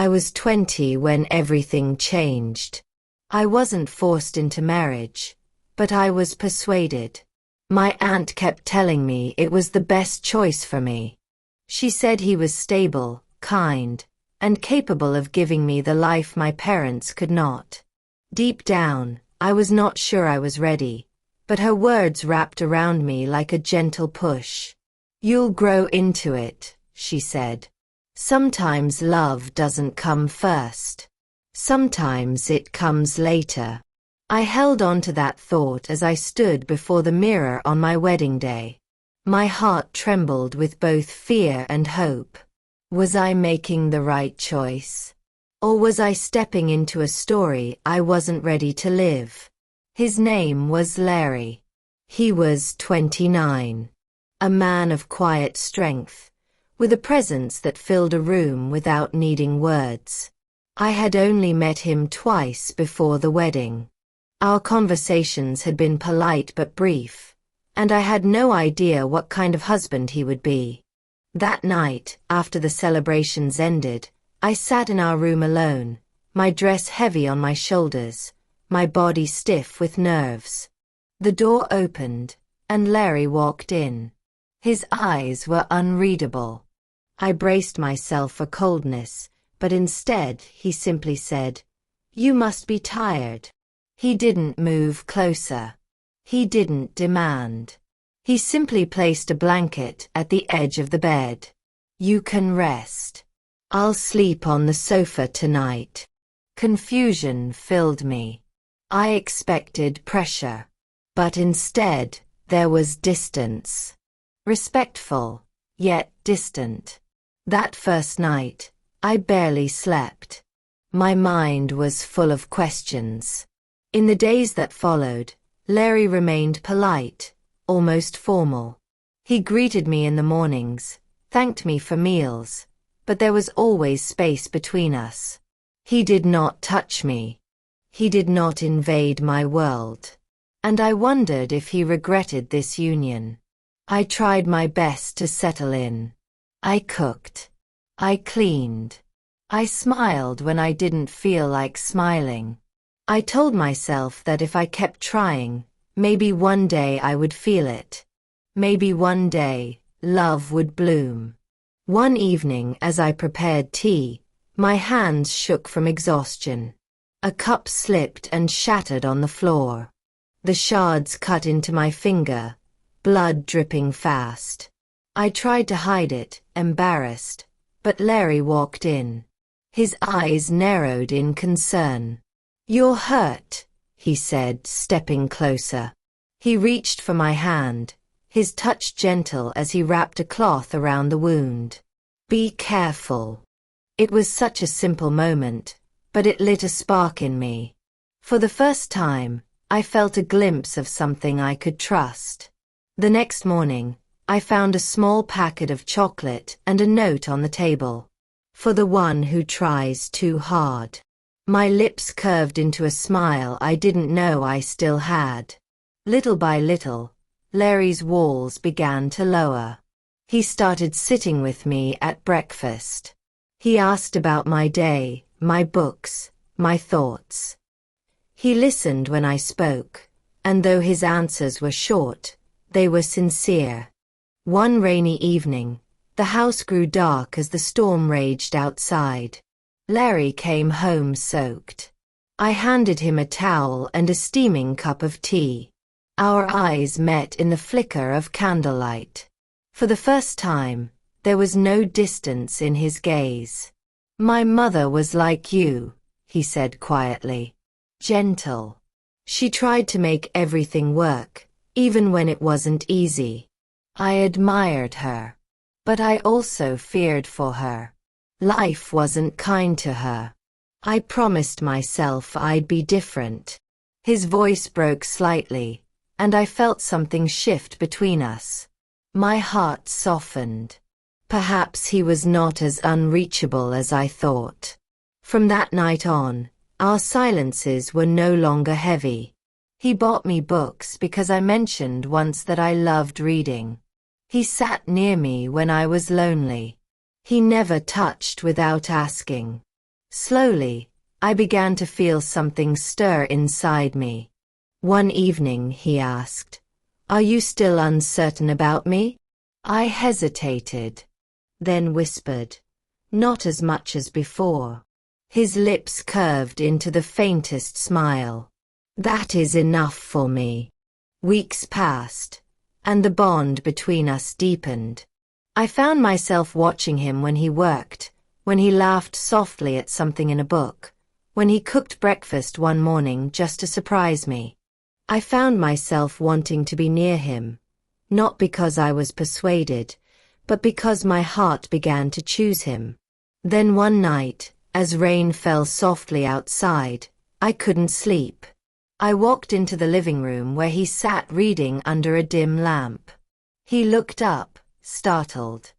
I was 20 when everything changed. I wasn't forced into marriage, but I was persuaded. My aunt kept telling me it was the best choice for me. She said he was stable, kind, and capable of giving me the life my parents could not. Deep down, I was not sure I was ready, but her words wrapped around me like a gentle push. "You'll grow into it," she said. "Sometimes love doesn't come first. Sometimes it comes later." I held on to that thought as I stood before the mirror on my wedding day. My heart trembled with both fear and hope. Was I making the right choice? Or was I stepping into a story I wasn't ready to live? His name was Larry. He was 29. A man of quiet strength, with a presence that filled a room without needing words. I had only met him twice before the wedding. Our conversations had been polite but brief, and I had no idea what kind of husband he would be. That night, after the celebrations ended, I sat in our room alone, my dress heavy on my shoulders, my body stiff with nerves. The door opened, and Larry walked in. His eyes were unreadable. I braced myself for coldness, but instead he simply said, "You must be tired." He didn't move closer. He didn't demand. He simply placed a blanket at the edge of the bed. "You can rest. I'll sleep on the sofa tonight." Confusion filled me. I expected pressure, but instead there was distance. Respectful, yet distant. That first night, I barely slept. My mind was full of questions. In the days that followed, Larry remained polite, almost formal. He greeted me in the mornings, thanked me for meals, but there was always space between us. He did not touch me. He did not invade my world. And I wondered if he regretted this union. I tried my best to settle in. I cooked. I cleaned. I smiled when I didn't feel like smiling. I told myself that if I kept trying, maybe one day I would feel it. Maybe one day, love would bloom. One evening as I prepared tea, my hands shook from exhaustion. A cup slipped and shattered on the floor. The shards cut into my finger, blood dripping fast. I tried to hide it, embarrassed, but Larry walked in. His eyes narrowed in concern. "You're hurt," he said, stepping closer. He reached for my hand, his touch gentle as he wrapped a cloth around the wound. "Be careful." It was such a simple moment, but it lit a spark in me. For the first time, I felt a glimpse of something I could trust. The next morning, I found a small packet of chocolate and a note on the table. "For the one who tries too hard." My lips curved into a smile I didn't know I still had. Little by little, Larry's walls began to lower. He started sitting with me at breakfast. He asked about my day, my books, my thoughts. He listened when I spoke, and though his answers were short, they were sincere. One rainy evening, the house grew dark as the storm raged outside. Larry came home soaked. I handed him a towel and a steaming cup of tea. Our eyes met in the flicker of candlelight. For the first time, there was no distance in his gaze. "My mother was like you," he said quietly. Gentle. She tried to make everything work, even when it wasn't easy. I admired her. But I also feared for her. Life wasn't kind to her. I promised myself I'd be different. His voice broke slightly, and I felt something shift between us. My heart softened. Perhaps he was not as unreachable as I thought. From that night on, our silences were no longer heavy. He bought me books because I mentioned once that I loved reading. He sat near me when I was lonely. He never touched without asking. Slowly, I began to feel something stir inside me. One evening, he asked, "Are you still uncertain about me?" I hesitated, then whispered, "Not as much as before." His lips curved into the faintest smile. "That is enough for me." Weeks passed, and the bond between us deepened. I found myself watching him when he worked, when he laughed softly at something in a book, when he cooked breakfast one morning just to surprise me. I found myself wanting to be near him, not because I was persuaded, but because my heart began to choose him. Then one night, as rain fell softly outside, I couldn't sleep. I walked into the living room where he sat reading under a dim lamp. He looked up, startled.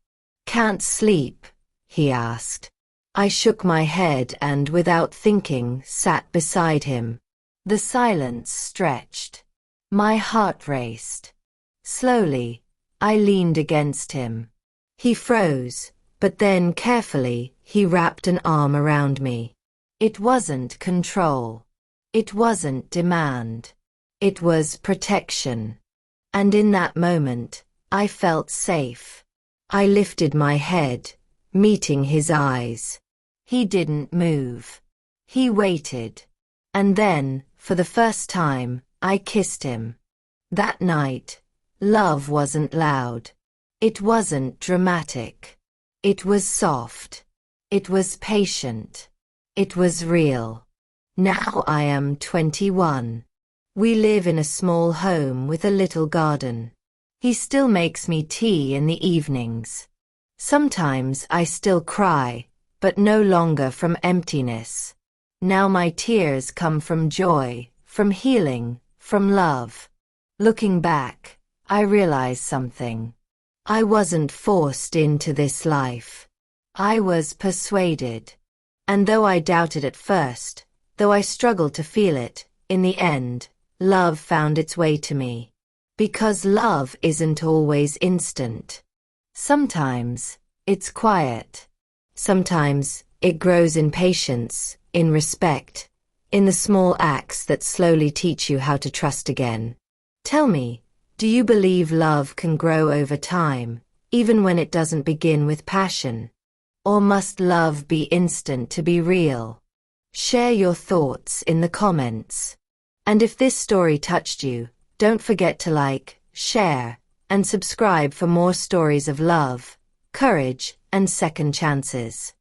"Can't sleep?" he asked. I shook my head and, without thinking, sat beside him. The silence stretched. My heart raced. Slowly, I leaned against him. He froze, but then carefully, he wrapped an arm around me. It wasn't control. It wasn't demand. It was protection. And in that moment, I felt safe. I lifted my head, meeting his eyes. He didn't move. He waited. And then, for the first time, I kissed him. That night, love wasn't loud. It wasn't dramatic. It was soft. It was patient. It was real. Now I am 21. We live in a small home with a little garden. He still makes me tea in the evenings. Sometimes I still cry, but no longer from emptiness. Now my tears come from joy, from healing, from love. Looking back, I realize something. I wasn't forced into this life. I was persuaded. And though I doubted at first, though I struggled to feel it, in the end, love found its way to me. Because love isn't always instant. Sometimes, it's quiet. Sometimes, it grows in patience, in respect, in the small acts that slowly teach you how to trust again. Tell me, do you believe love can grow over time, even when it doesn't begin with passion? Or must love be instant to be real? Share your thoughts in the comments. And if this story touched you, don't forget to like, share, and subscribe for more stories of love, courage, and second chances.